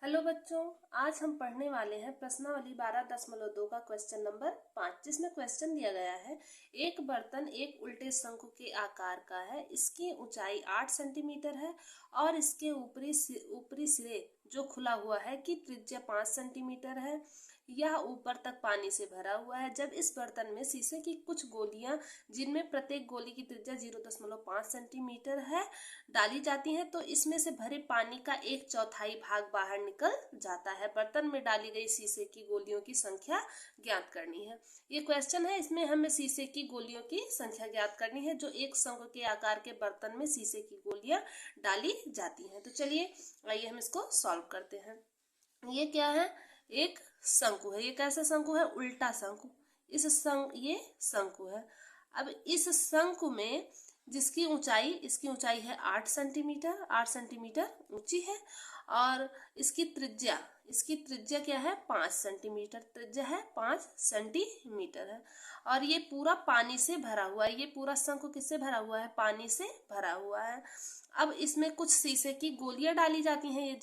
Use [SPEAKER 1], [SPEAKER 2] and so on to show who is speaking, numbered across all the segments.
[SPEAKER 1] Hello बच्चों, आज हम पढ़ने वाले हैं प्रश्नावली 12.2 का क्वेश्चन नंबर 5, जिसमें क्वेश्चन दिया गया है। एक बर्तन एक उल्टे शंकु के आकार का है। इसकी ऊंचाई 8 सेंटीमीटर है और इसके ऊपरी सिरे जो खुला हुआ है की त्रिज्या 5 सेंटीमीटर है। यह ऊपर तक पानी से भरा हुआ है। जब इस बर्तन में शीशे की कुछ गोलियां, जिनमें प्रत्येक गोली की त्रिज्या 0.5 सेंटीमीटर है, डाली जाती हैं, तो इसमें से भरे पानी का 1/4 भाग बाहर निकल जाता है। बर्तन में डाली गई शीशे की गोलियों की संख्या ज्ञात करनी है। ये क्वेश्चन है, इसमें हमें शीशे की गोलियों की संख्या ज्ञात करनी है जो एक शंकु के आकार के बर्तन में शीशे की गोलियां डाली जाती हैं। तो चलिए आइए हम इसको सॉल्व करते हैं। ये क्या है? एक शंकु है। ये कैसा शंकु है? उल्टा शंकु। ये शंकु है। अब इस शंकु में इसकी ऊंचाई है 8 सेंटीमीटर। 8 सेंटीमीटर ऊंची है और इसकी त्रिज्या क्या है? 5 सेंटीमीटर। त्रिज्या है 5 सेंटीमीटर है और ये पूरा पानी से भरा हुआ है। ये पूरा शंकु किससे भरा हुआ है? पानी से भरा हुआ है। अब इसमें कुछ शीशे की गोलियां डाली जाती हैं।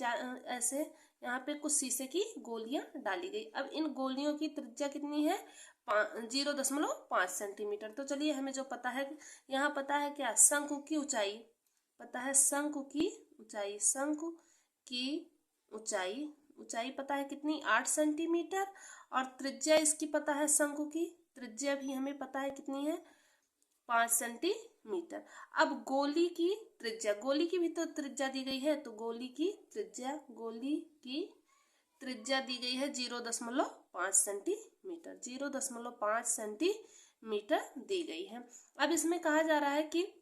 [SPEAKER 1] ऐसे यहाँ पे कुछ शीशे की गोलियां डाली गई। अब इन गोलियों की त्रिज्या कितनी है? 0.5 सेंटीमीटर। तो चलिए, हमें जो पता है, यहाँ पता है क्या? शंकु की ऊंचाई पता है। शंकु की ऊंचाई पता है कितनी? 8 सेंटीमीटर। और त्रिज्या इसकी पता है। शंकु की त्रिज्या भी हमें पता है कितनी है? 5 सेंटीमीटर। अब गोली की भी तो त्रिज्या दी गई है, तो गोली की त्रिज्या दी गई है 0.5 सेंटीमीटर। 0.5 सेंटीमीटर दी गई है। अब इसमें कहा जा रहा है कि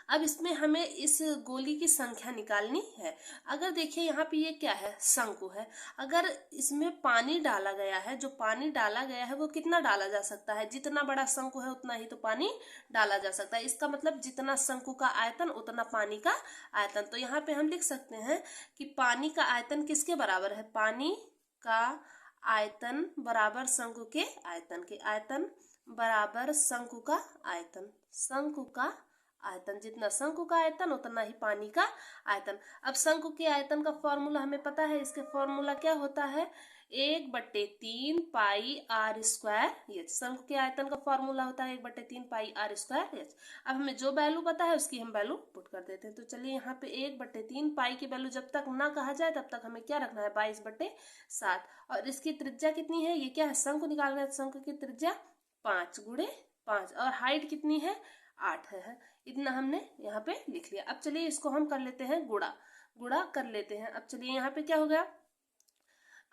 [SPEAKER 1] अब इसमें हमें इस गोली की संख्या निकालनी है। अगर देखिए यहाँ पे ये क्या है? शंकु है। अगर इसमें पानी डाला गया है, जो पानी डाला गया है वो कितना डाला जा सकता है? जितना बड़ा शंकु है उतना ही तो पानी डाला जा सकता है। इसका मतलब जितना शंकु का आयतन उतना पानी का आयतन। तो यहाँ पे हम लिख सकते हैं कि पानी का आयतन किसके बराबर है? पानी का आयतन बराबर शंकु के आयतन बराबर शंकु का आयतन। जितना शंकु का आयतन उतना ही पानी का आयतन। अब शंकु के आयतन का फॉर्मूला हमें पता है। इसके फॉर्मूला क्या होता है? 1/3 पाई आर स्क्वायर एच। शंकु के आयतन का फॉर्मूला होता है 1/3 पाई आर स्क्वायर एच। अब हमें जो वैल्यू पता है उसकी हम वैल्यू पुट कर देते हैं। तो चलिए, यहाँ पे 1/3 पाई की वैल्यू जब तक ना कहा जाए तब तक हमें क्या रखना है? 22/7। और इसकी त्रिज्या कितनी है? ये क्या है? शंकु निकालना है। शंकु की त्रिज्या 5 × 5 और हाइट कितनी है? 8 है। इतना हमने यहाँ पे लिख लिया। अब चलिए इसको हम कर लेते हैं गुणा कर लेते हैं। अब चलिए, यहाँ पे क्या हो गया?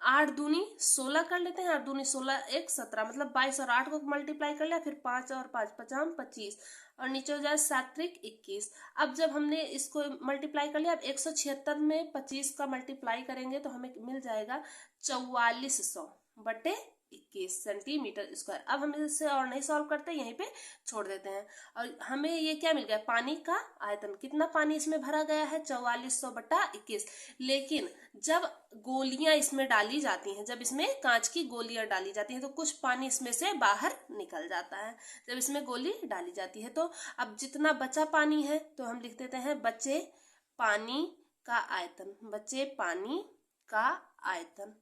[SPEAKER 1] 8 दूनी 16 कर लेते हैं। 8 दूनी 16 1 17, मतलब 22 और 8 को मल्टीप्लाई कर लिया। फिर 5 और 5 5 25 और नीचे हो जाए 7 त्रिक 21। अब जब हमने इसको मल्टीप्लाई कर लिया, अब 176 में 25 का मल्टीप्लाई करेंगे तो हमें मिल जाएगा 4400/21 सेंटीमीटर स्क्वायर। अब हम इसे और नहीं सॉल्व करते, यहीं पे छोड़ देते हैं। और हमें ये क्या मिल गया? पानी का आयतन। कितना पानी इसमें भरा गया है? 4400/21। लेकिन जब गोलियां इसमें डाली जाती हैं, जब इसमें कांच की गोलियां डाली जाती हैं, तो कुछ पानी इसमें से बाहर निकल जाता है जब इसमें गोली डाली जाती है। तो अब जितना बचा पानी है तो हम लिख देते हैं बचे पानी का आयतन।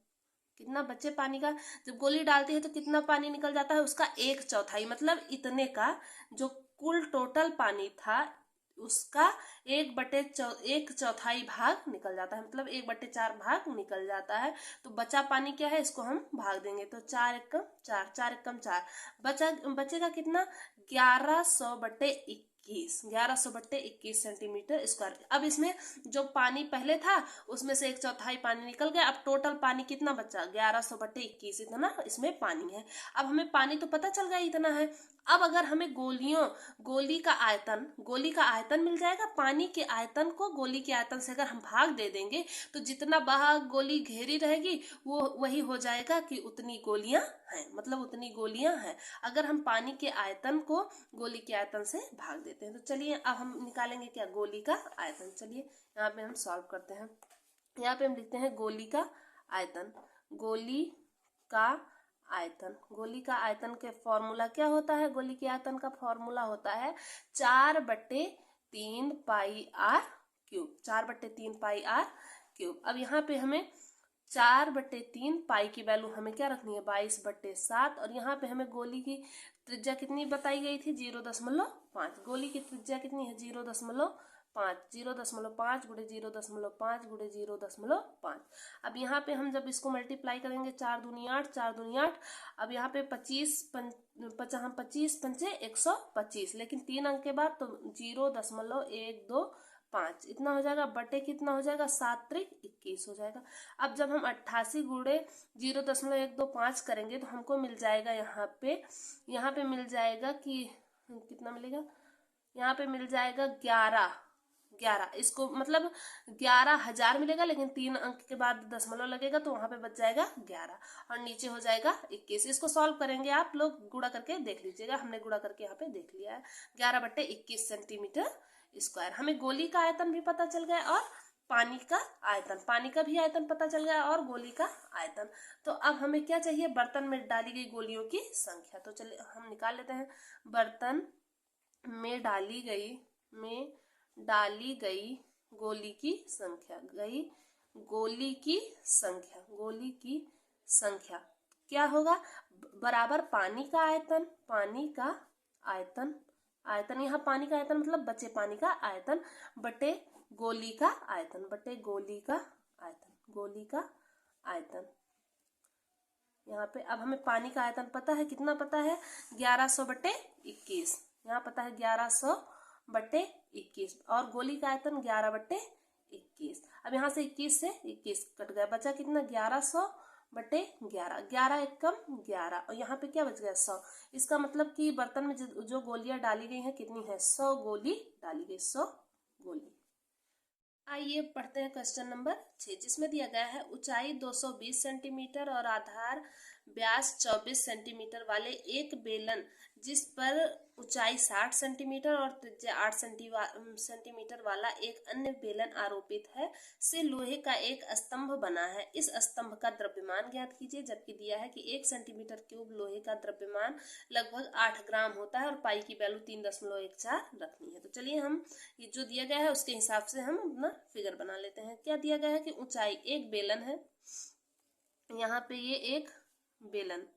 [SPEAKER 1] कितना बचे पानी का? जब गोली डालती है तो कितना पानी निकल जाता है? उसका 1/4, मतलब इतने का जो कुल टोटल पानी था उसका 1/4 भाग निकल जाता है, मतलब 1/4 भाग निकल जाता है। तो बचा पानी क्या है? इसको हम भाग देंगे तो 4 एकम 4, 4 एकम 4, बचेगा कितना? 1100/21 सेंटीमीटर स्क्वायर। अब इसमें जो पानी पहले था उसमें से 1/4 पानी निकल गया। अब टोटल पानी कितना बचा? 1100/21, इतना इसमें पानी है। अब हमें पानी तो पता चल गया इतना है। अब अगर हमें गोली का आयतन मिल जाएगा। पानी के आयतन को गोली के आयतन से अगर हम भाग दे देंगे तो जितना भाग गोली घेरी रहेगी वो वही हो जाएगा कि उतनी गोलियां हैं, मतलब उतनी गोलियां हैं अगर हम पानी के आयतन को गोली के आयतन से भाग देते हैं। तो चलिए, अब हम निकालेंगे क्या? गोली का आयतन। चलिए यहाँ पे हम सॉल्व करते हैं। यहाँ पे हम लिखते हैं गोली का आयतन। गोली का आयतन के फॉर्मूला क्या होता है? गोली के आयतन का फॉर्मूला होता है 4/3 pi r cube. 4/3 pi r cube. अब यहाँ पे हमें 4/3 पाई की वैल्यू हमें क्या रखनी है 22/7। और यहाँ पे हमें गोली की त्रिज्या कितनी बताई गई थी 0.5। गोली की त्रिज्या कितनी है 0.5। 0.5 गुणे 0.5 गुणे 0.5। अब यहाँ पे हम जब इसको मल्टीप्लाई करेंगे 4 दूनी 8, 4 दूनी 8। अब यहाँ पे 25 पंचे 125, लेकिन 3 अंक के बाद तो 0.125 इतना हो जाएगा, बटे कितना हो जाएगा 7 त्रिक 21 हो जाएगा। अब जब हम 88 गुणे 0.125 करेंगे तो हमको मिल जाएगा यहाँ पे मिल जाएगा कि कितना मिलेगा, यहाँ पे मिल जाएगा 11। इसको मतलब 11,000 मिलेगा, लेकिन 3 अंक के बाद दशमलव लगेगा तो वहां पे बच जाएगा 11 और नीचे हो जाएगा 21। इसको सॉल्व करेंगे, आप लोग गुणा करके देख लीजिएगा। हमने गुणा करके यहाँ पे देख लिया है 11/21 सेंटीमीटर स्क्वायर। हमें गोली का आयतन भी पता चल गया और पानी का भी आयतन पता चल गया और गोली का आयतन। तो अब हमें क्या चाहिए, बर्तन में डाली गई गोलियों की संख्या। तो चलिए हम निकाल लेते हैं। बर्तन में डाली गई गोली की संख्या क्या होगा, बराबर पानी का आयतन यहाँ पानी का आयतन मतलब बचे पानी का आयतन बटे गोली का आयतन। यहाँ पे अब हमें पानी का आयतन पता है, कितना पता है 1100/21। यहाँ पता है 1100/21 और गोली का आयतन 11/21। अब यहाँ से 21 से 21 कट गया, बचा कितना 1100/11। 11 एकम 11 और यहाँ पे क्या बच गया 100। इसका मतलब कि बर्तन में जो गोलियां डाली गई हैं कितनी है 100 गोली डाली गई, 100 गोली। आइए पढ़ते हैं क्वेश्चन नंबर 6, जिसमें दिया गया है ऊंचाई 220 सेंटीमीटर और आधार व्यास 24 सेंटीमीटर वाले एक बेलन जिस पर ऊंचाई 60 सेंटीमीटर और त्रिज्या 8 सेंटीमीटर वाला एक अन्य बेलन आरोपित है से लोहे का एक स्तंभ बना है। इस स्तंभ का द्रव्यमान ज्ञात कीजिए। जबकि दिया है कि 1 सेंटीमीटर क्यूब लोहे का द्रव्यमान लगभग 8 ग्राम होता है और पाई की वैल्यू 3.14 रखनी है। तो चलिए हम ये जो दिया गया है उसके हिसाब से हम अपना फिगर बना लेते हैं। क्या दिया गया है कि ऊंचाई एक बेलन है, यहाँ पे ये एक बेलन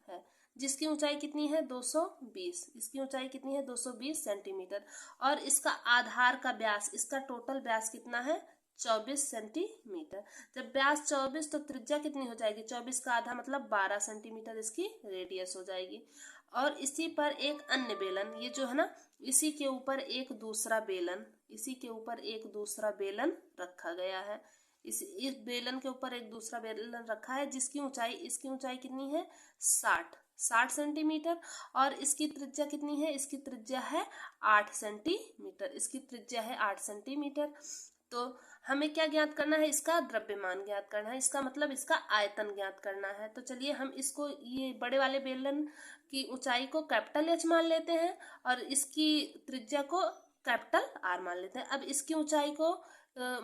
[SPEAKER 1] है जिसकी ऊंचाई कितनी है 220। इसकी ऊंचाई कितनी है 220 सेंटीमीटर और इसका आधार का व्यास, इसका टोटल व्यास कितना है 24 सेंटीमीटर। जब व्यास 24 तो त्रिज्या कितनी हो जाएगी 24 का आधा मतलब 12 सेंटीमीटर इसकी रेडियस हो जाएगी। और इसी पर एक अन्य बेलन, ये जो है ना इसी के ऊपर एक दूसरा बेलन रखा गया है। इस बेलन के ऊपर एक दूसरा बेलन रखा है जिसकी ऊंचाई, इसकी ऊंचाई कितनी है 60 सेंटीमीटर और इसकी त्रिज्या कितनी है, इसकी त्रिज्या है 8 सेंटीमीटर। तो हमें क्या ज्ञात करना है, इसका द्रव्यमान ज्ञात करना है, इसका मतलब इसका आयतन ज्ञात करना है। तो चलिए हम इसको ये बड़े वाले बेलन की ऊंचाई को कैपिटल एच मान लेते हैं और इसकी त्रिज्या को कैपिटल आर मान लेते हैं। अब इसकी ऊंचाई को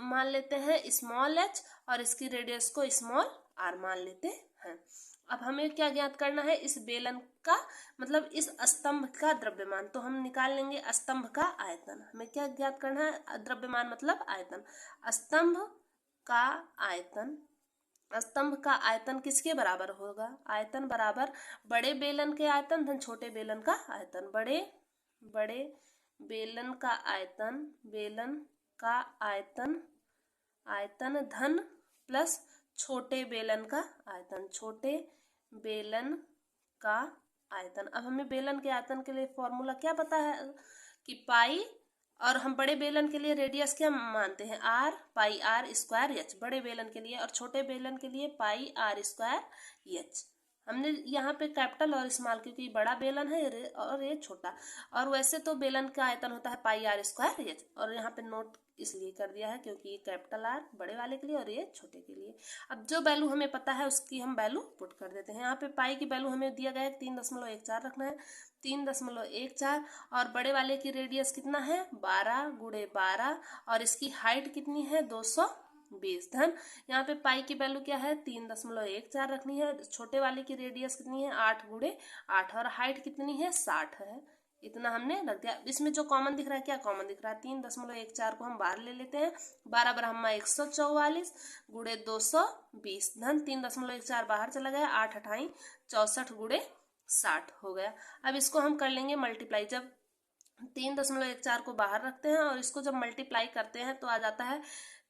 [SPEAKER 1] मान लेते हैं स्मॉल एच और इसकी रेडियस को स्मॉल आर मान लेते हैं। अब हमें क्या ज्ञात करना है, इस बेलन का मतलब इस स्तंभ का द्रव्यमान। तो हम निकाल लेंगे स्तंभ का आयतन। हमें क्या ज्ञात करना है, द्रव्यमान मतलब आयतन। स्तंभ का आयतन किसके बराबर होगा, आयतन बराबर बड़े बेलन के आयतन धन छोटे बेलन का आयतन। बड़े बेलन का आयतन धन प्लस छोटे बेलन का आयतन। अब हमें बेलन के आयतन के लिए फॉर्मूला क्या पता है कि पाई, और हम बड़े बेलन के लिए रेडियस क्या मानते हैं R, pi R square H बड़े बेलन के लिए, और छोटे बेलन के लिए पाई आर स्क्वायर एच। हमने यहाँ पे कैपिटल और स्मॉल क्योंकि बड़ा बेलन है और ये छोटा, और वैसे तो बेलन का आयतन होता है पाई आर स्क्वायर एच, और यहाँ पे नोट इसलिए कर दिया है क्योंकि ये कैपिटल आर बड़े वाले के लिए और ये छोटे के लिए। अब जो वैल्यू हमें पता है उसकी हम वैल्यू पुट कर देते हैं। यहाँ पे पाई की वैल्यू हमें दिया गया है 3.14 रखना है, 3.14, और बड़े वाले की रेडियस कितना है 12 गुणे 12 और इसकी हाइट कितनी है 220 धन यहाँ पे पाई की वैल्यू क्या है 3.14 रखनी है। छोटे वाले की रेडियस कितनी है 8 गुणे 8 और हाइट कितनी है 60 है। इतना हमने रख दिया। इसमें जो कॉमन दिख रहा है, क्या कॉमन दिख रहा है, 3.14 को हम बाहर ले लेते हैं। 12 बराबर 144 गुणे 220 धन 3.14 बाहर चला गया, 8 अठाई 64 गुणे 60 हो गया। अब इसको हम कर लेंगे मल्टीप्लाई। जब 3.14 को बाहर रखते हैं और इसको जब मल्टीप्लाई करते हैं तो आ जाता है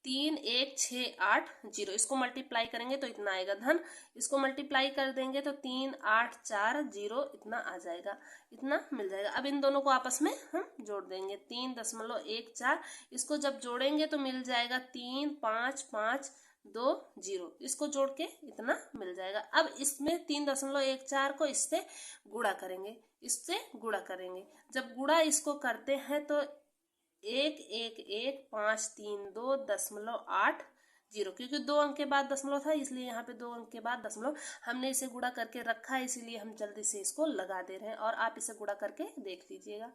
[SPEAKER 1] 31680। इसको मल्टीप्लाई करेंगे तो इतना आएगा धन, इसको मल्टीप्लाई कर देंगे तो 3840 इतना आ जाएगा, इतना मिल जाएगा। अब इन दोनों को आपस में हम जोड़ देंगे 3.14, इसको जब जोड़ेंगे तो मिल जाएगा 35520, इसको जोड़ के इतना मिल जाएगा। अब इसमें 3.14 को इससे गुणा करेंगे, इससे गुणा करेंगे। जब गुणा इसको करते हैं तो 111532.80, क्योंकि 2 अंक के बाद दशमलव था इसलिए यहाँ पे 2 अंक के बाद दशमलव हमने इसे गुणा करके रखा है, इसीलिए हम जल्दी से इसको लगा दे रहे हैं और आप इसे गुणा करके देख लीजिएगा।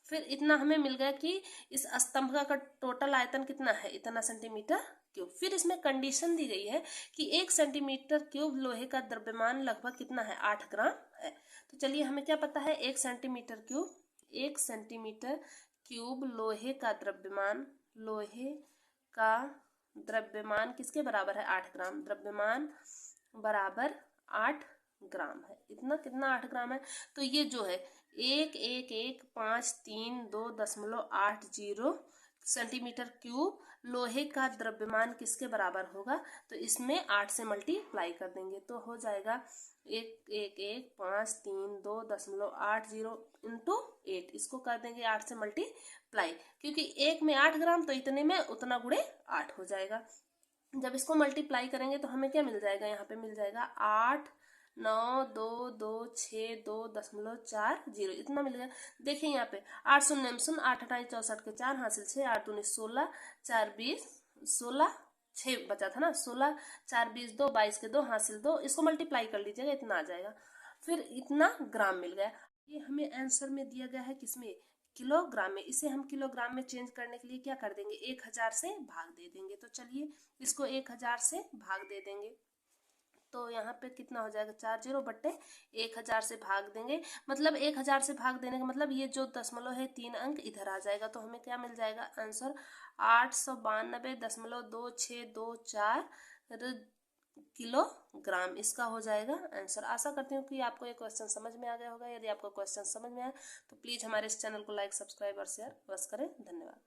[SPEAKER 1] फिर इतना हमें मिल गया कि इस स्तंभ का टोटल आयतन कितना है, इतना सेंटीमीटर क्यूब। फिर इसमें कंडीशन दी गई है कि 1 सेंटीमीटर क्यूब लोहे का द्रव्यमान लगभग कितना है, 8 ग्राम है। तो चलिए हमें क्या पता है, 1 सेंटीमीटर क्यूब लोहे का द्रव्यमान किसके बराबर है, 8 ग्राम। द्रव्यमान बराबर 8 ग्राम है। इतना कितना 8 ग्राम है, तो ये जो है 1115332.80 सेंटीमीटर क्यूब लोहे का द्रव्यमान किसके बराबर होगा, तो इसमें 8 से मल्टीप्लाई कर देंगे तो हो जाएगा 1115332.80 इंटू 8, इसको कर देंगे 8 से मल्टीप्लाई, क्योंकि 1 में 8 ग्राम तो इतने में उतना गुणे 8 हो जाएगा। जब इसको मल्टीप्लाई करेंगे तो हमें क्या मिल जाएगा, यहाँ पे मिल जाएगा 89226.2.40 इतना मिल गया। देखिए यहाँ पे 8 शून्य में शून्य, 8 अठाई 64 के 4 हासिल 6, 8 दूनी 16, 4 20 16, 6 बचा था ना, 16 4 20 2 22 के 2 हासिल 2, इसको मल्टीप्लाई कर लीजिएगा इतना आ जाएगा। फिर इतना ग्राम मिल गया। ये हमें आंसर में दिया गया है किसमें, किलोग्राम में। इसे हम किलोग्राम में चेंज करने के लिए क्या कर देंगे, 1000 से भाग दे देंगे। तो चलिए इसको 1000 से भाग दे देंगे तो यहाँ पे कितना हो जाएगा, 40 बट्टे 1000 से भाग देंगे, मतलब 1000 से भाग देने का मतलब ये जो दशमलव है 3 अंक इधर आ जाएगा। तो हमें क्या मिल जाएगा आंसर, 892.2624 किलोग्राम इसका हो जाएगा आंसर। आशा करती हूँ कि आपको ये क्वेश्चन समझ में आ गया होगा। यदि आपको क्वेश्चन समझ में आया तो प्लीज़ हमारे इस चैनल को लाइक, सब्सक्राइब और शेयर अवश्य करें। धन्यवाद।